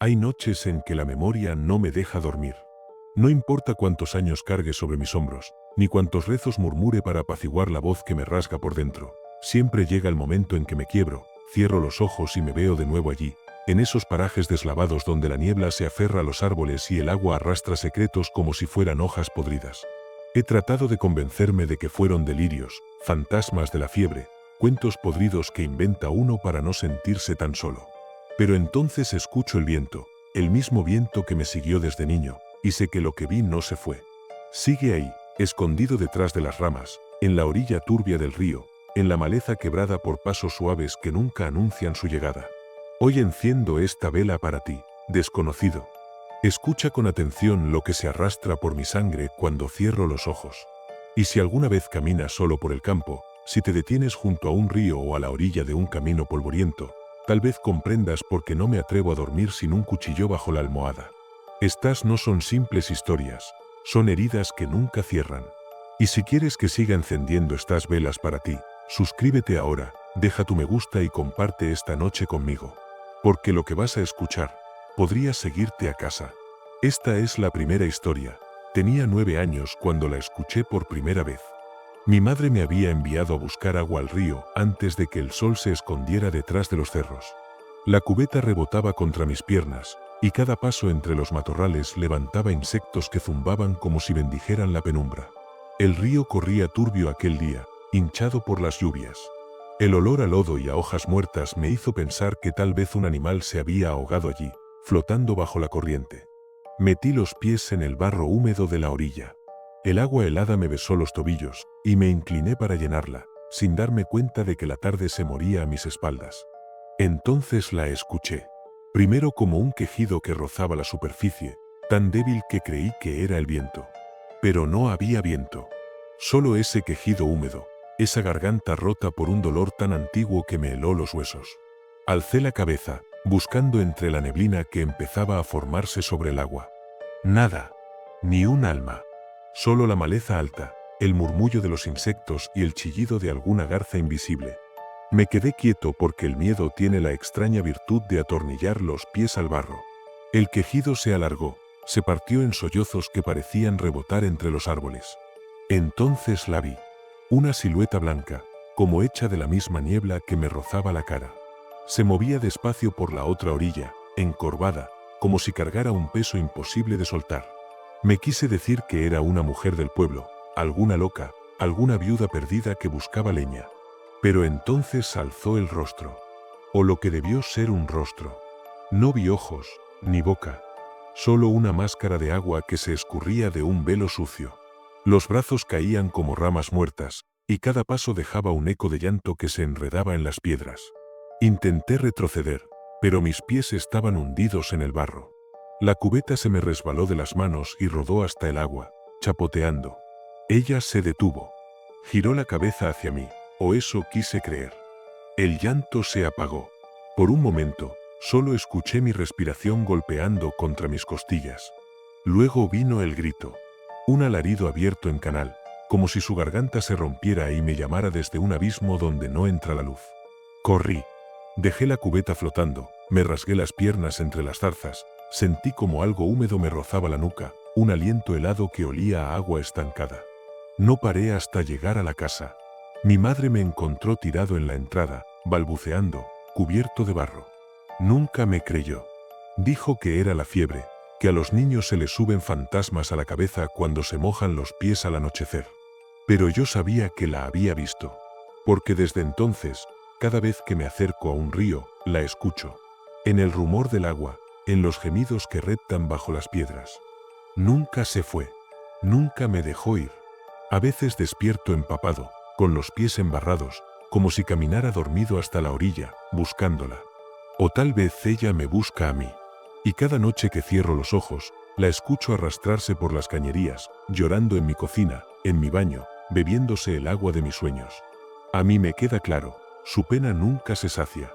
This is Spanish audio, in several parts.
Hay noches en que la memoria no me deja dormir. No importa cuántos años cargue sobre mis hombros, ni cuántos rezos murmure para apaciguar la voz que me rasga por dentro. Siempre llega el momento en que me quiebro, cierro los ojos y me veo de nuevo allí, en esos parajes deslavados donde la niebla se aferra a los árboles y el agua arrastra secretos como si fueran hojas podridas. He tratado de convencerme de que fueron delirios, fantasmas de la fiebre, cuentos podridos que inventa uno para no sentirse tan solo. Pero entonces escucho el viento, el mismo viento que me siguió desde niño, y sé que lo que vi no se fue. Sigue ahí, escondido detrás de las ramas, en la orilla turbia del río, en la maleza quebrada por pasos suaves que nunca anuncian su llegada. Hoy enciendo esta vela para ti, desconocido. Escucha con atención lo que se arrastra por mi sangre cuando cierro los ojos. Y si alguna vez caminas solo por el campo, si te detienes junto a un río o a la orilla de un camino polvoriento, tal vez comprendas por qué no me atrevo a dormir sin un cuchillo bajo la almohada. Estas no son simples historias, son heridas que nunca cierran. Y si quieres que siga encendiendo estas velas para ti, suscríbete ahora, deja tu me gusta y comparte esta noche conmigo. Porque lo que vas a escuchar podría seguirte a casa. Esta es la primera historia. Tenía 9 años cuando la escuché por primera vez. Mi madre me había enviado a buscar agua al río antes de que el sol se escondiera detrás de los cerros. La cubeta rebotaba contra mis piernas, y cada paso entre los matorrales levantaba insectos que zumbaban como si bendijeran la penumbra. El río corría turbio aquel día, hinchado por las lluvias. El olor a lodo y a hojas muertas me hizo pensar que tal vez un animal se había ahogado allí, flotando bajo la corriente. Metí los pies en el barro húmedo de la orilla. El agua helada me besó los tobillos, y me incliné para llenarla, sin darme cuenta de que la tarde se moría a mis espaldas. Entonces la escuché. Primero como un quejido que rozaba la superficie, tan débil que creí que era el viento. Pero no había viento. Solo ese quejido húmedo, esa garganta rota por un dolor tan antiguo que me heló los huesos. Alcé la cabeza, buscando entre la neblina que empezaba a formarse sobre el agua. Nada. Ni un alma. Solo la maleza alta, el murmullo de los insectos y el chillido de alguna garza invisible. Me quedé quieto porque el miedo tiene la extraña virtud de atornillar los pies al barro. El quejido se alargó, se partió en sollozos que parecían rebotar entre los árboles. Entonces la vi. Una silueta blanca, como hecha de la misma niebla que me rozaba la cara. Se movía despacio por la otra orilla, encorvada, como si cargara un peso imposible de soltar. Me quise decir que era una mujer del pueblo, alguna loca, alguna viuda perdida que buscaba leña. Pero entonces alzó el rostro. O lo que debió ser un rostro. No vi ojos, ni boca. Solo una máscara de agua que se escurría de un velo sucio. Los brazos caían como ramas muertas, y cada paso dejaba un eco de llanto que se enredaba en las piedras. Intenté retroceder, pero mis pies estaban hundidos en el barro. La cubeta se me resbaló de las manos y rodó hasta el agua, chapoteando. Ella se detuvo. Giró la cabeza hacia mí. O eso quise creer. El llanto se apagó. Por un momento, solo escuché mi respiración golpeando contra mis costillas. Luego vino el grito. Un alarido abierto en canal, como si su garganta se rompiera y me llamara desde un abismo donde no entra la luz. Corrí. Dejé la cubeta flotando, me rasgué las piernas entre las zarzas, sentí como algo húmedo me rozaba la nuca, un aliento helado que olía a agua estancada. No paré hasta llegar a la casa. Mi madre me encontró tirado en la entrada, balbuceando, cubierto de barro. Nunca me creyó. Dijo que era la fiebre, que a los niños se les suben fantasmas a la cabeza cuando se mojan los pies al anochecer. Pero yo sabía que la había visto. Porque desde entonces, cada vez que me acerco a un río, la escucho. En el rumor del agua, en los gemidos que reptan bajo las piedras. Nunca se fue. Nunca me dejó ir. A veces despierto empapado, con los pies embarrados, como si caminara dormido hasta la orilla, buscándola. O tal vez ella me busca a mí. Y cada noche que cierro los ojos, la escucho arrastrarse por las cañerías, llorando en mi cocina, en mi baño, bebiéndose el agua de mis sueños. A mí me queda claro, su pena nunca se sacia.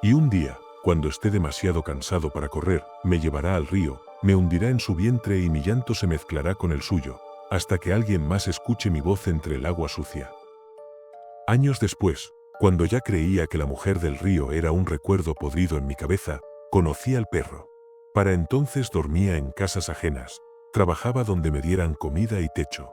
Y un día, cuando esté demasiado cansado para correr, me llevará al río, me hundirá en su vientre y mi llanto se mezclará con el suyo, hasta que alguien más escuche mi voz entre el agua sucia. Años después, cuando ya creía que la mujer del río era un recuerdo podrido en mi cabeza, conocí al perro. Para entonces dormía en casas ajenas, trabajaba donde me dieran comida y techo.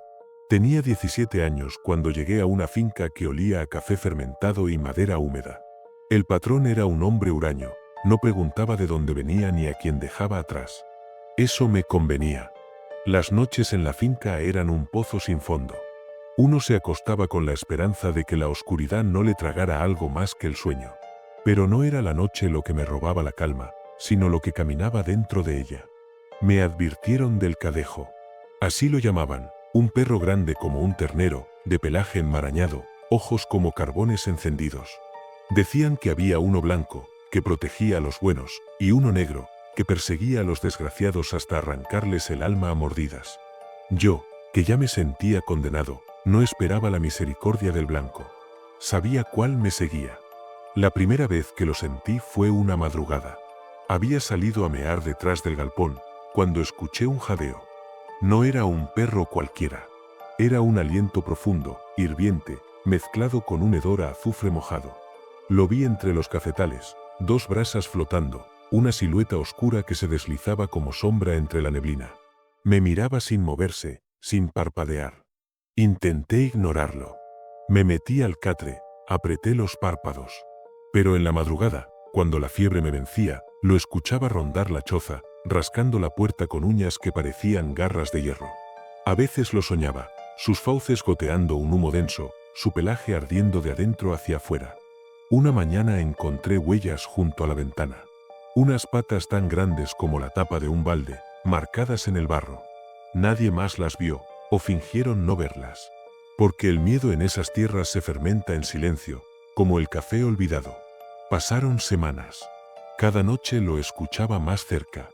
Tenía 17 años cuando llegué a una finca que olía a café fermentado y madera húmeda. El patrón era un hombre huraño, no preguntaba de dónde venía ni a quién dejaba atrás. Eso me convenía. Las noches en la finca eran un pozo sin fondo. Uno se acostaba con la esperanza de que la oscuridad no le tragara algo más que el sueño. Pero no era la noche lo que me robaba la calma, sino lo que caminaba dentro de ella. Me advirtieron del cadejo. Así lo llamaban, un perro grande como un ternero, de pelaje enmarañado, ojos como carbones encendidos. Decían que había uno blanco, que protegía a los buenos, y uno negro, que perseguía a los desgraciados hasta arrancarles el alma a mordidas. Yo, que ya me sentía condenado, no esperaba la misericordia del blanco. Sabía cuál me seguía. La primera vez que lo sentí fue una madrugada. Había salido a mear detrás del galpón, cuando escuché un jadeo. No era un perro cualquiera. Era un aliento profundo, hirviente, mezclado con un hedor a azufre mojado. Lo vi entre los cafetales, dos brasas flotando, una silueta oscura que se deslizaba como sombra entre la neblina. Me miraba sin moverse, sin parpadear. Intenté ignorarlo. Me metí al catre, apreté los párpados. Pero en la madrugada, cuando la fiebre me vencía, lo escuchaba rondar la choza, rascando la puerta con uñas que parecían garras de hierro. A veces lo soñaba, sus fauces goteando un humo denso, su pelaje ardiendo de adentro hacia afuera. Una mañana encontré huellas junto a la ventana. Unas patas tan grandes como la tapa de un balde, marcadas en el barro. Nadie más las vio, o fingieron no verlas. Porque el miedo en esas tierras se fermenta en silencio, como el café olvidado. Pasaron semanas. Cada noche lo escuchaba más cerca.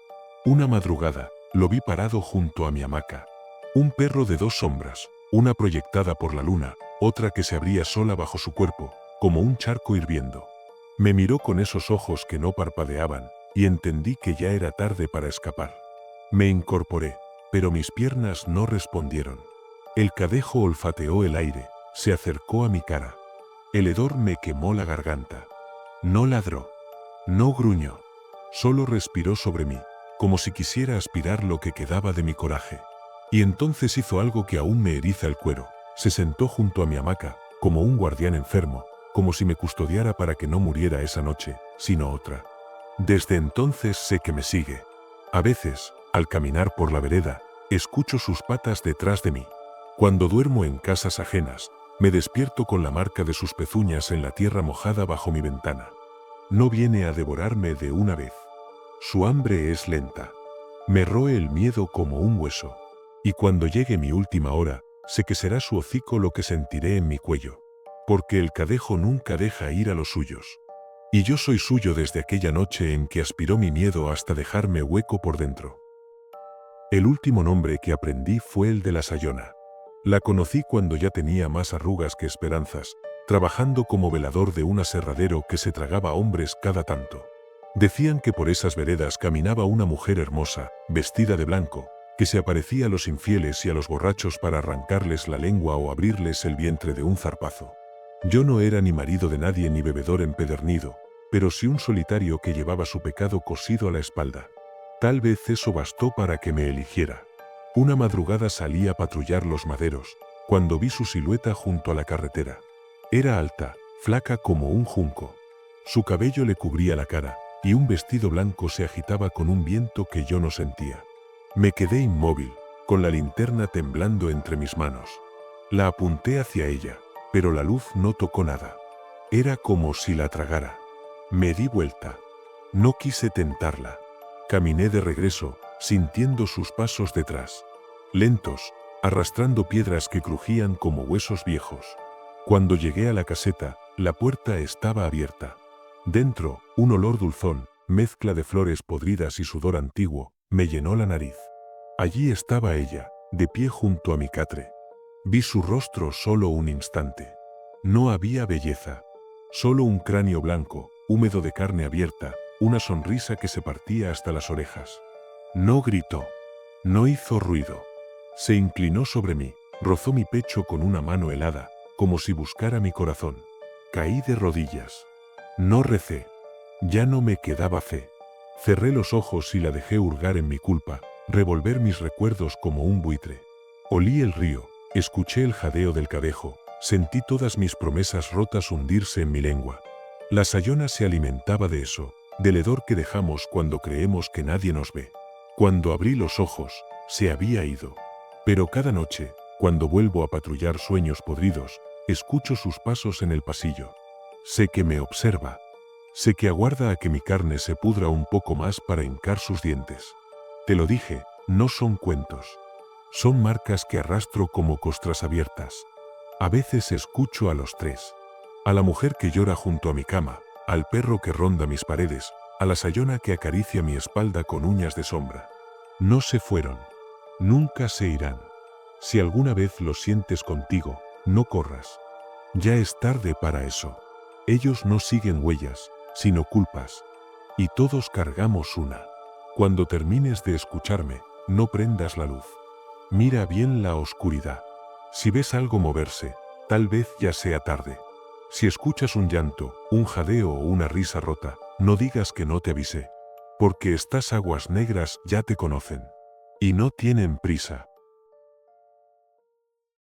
Una madrugada, lo vi parado junto a mi hamaca. Un perro de dos sombras, una proyectada por la luna, otra que se abría sola bajo su cuerpo, como un charco hirviendo. Me miró con esos ojos que no parpadeaban, y entendí que ya era tarde para escapar. Me incorporé, pero mis piernas no respondieron. El cadejo olfateó el aire, se acercó a mi cara. El hedor me quemó la garganta. No ladró, no gruñó, solo respiró sobre mí, como si quisiera aspirar lo que quedaba de mi coraje. Y entonces hizo algo que aún me eriza el cuero, se sentó junto a mi hamaca, como un guardián enfermo, como si me custodiara para que no muriera esa noche, sino otra. Desde entonces sé que me sigue. A veces, al caminar por la vereda, escucho sus patas detrás de mí. Cuando duermo en casas ajenas, me despierto con la marca de sus pezuñas en la tierra mojada bajo mi ventana. No viene a devorarme de una vez. Su hambre es lenta. Me roe el miedo como un hueso. Y cuando llegue mi última hora, sé que será su hocico lo que sentiré en mi cuello. Porque el cadejo nunca deja ir a los suyos. Y yo soy suyo desde aquella noche en que aspiró mi miedo hasta dejarme hueco por dentro. El último nombre que aprendí fue el de la Sayona. La conocí cuando ya tenía más arrugas que esperanzas, trabajando como velador de un aserradero que se tragaba hombres cada tanto. Decían que por esas veredas caminaba una mujer hermosa, vestida de blanco, que se aparecía a los infieles y a los borrachos para arrancarles la lengua o abrirles el vientre de un zarpazo. Yo no era ni marido de nadie ni bebedor empedernido, pero sí un solitario que llevaba su pecado cosido a la espalda. Tal vez eso bastó para que me eligiera. Una madrugada salí a patrullar los maderos, cuando vi su silueta junto a la carretera. Era alta, flaca como un junco. Su cabello le cubría la cara, y un vestido blanco se agitaba con un viento que yo no sentía. Me quedé inmóvil, con la linterna temblando entre mis manos. La apunté hacia ella, pero la luz no tocó nada. Era como si la tragara. Me di vuelta. No quise tentarla. Caminé de regreso, sintiendo sus pasos detrás. Lentos, arrastrando piedras que crujían como huesos viejos. Cuando llegué a la caseta, la puerta estaba abierta. Dentro, un olor dulzón, mezcla de flores podridas y sudor antiguo, me llenó la nariz. Allí estaba ella, de pie junto a mi catre. Vi su rostro solo un instante. No había belleza. Solo un cráneo blanco, húmedo de carne abierta, una sonrisa que se partía hasta las orejas. No gritó. No hizo ruido. Se inclinó sobre mí, rozó mi pecho con una mano helada, como si buscara mi corazón. Caí de rodillas. No recé. Ya no me quedaba fe. Cerré los ojos y la dejé hurgar en mi culpa, revolver mis recuerdos como un buitre. Olí el río, escuché el jadeo del cadejo, sentí todas mis promesas rotas hundirse en mi lengua. La sayona se alimentaba de eso, del hedor que dejamos cuando creemos que nadie nos ve. Cuando abrí los ojos, se había ido. Pero cada noche, cuando vuelvo a patrullar sueños podridos, escucho sus pasos en el pasillo. Sé que me observa. Sé que aguarda a que mi carne se pudra un poco más para hincar sus dientes. Te lo dije, no son cuentos. Son marcas que arrastro como costras abiertas. A veces escucho a los tres. A la mujer que llora junto a mi cama, al perro que ronda mis paredes, a la sayona que acaricia mi espalda con uñas de sombra. No se fueron. Nunca se irán. Si alguna vez lo sientes contigo, no corras. Ya es tarde para eso. Ellos no siguen huellas, sino culpas. Y todos cargamos una. Cuando termines de escucharme, no prendas la luz. Mira bien la oscuridad. Si ves algo moverse, tal vez ya sea tarde. Si escuchas un llanto, un jadeo o una risa rota, no digas que no te avisé. Porque estas aguas negras ya te conocen. Y no tienen prisa.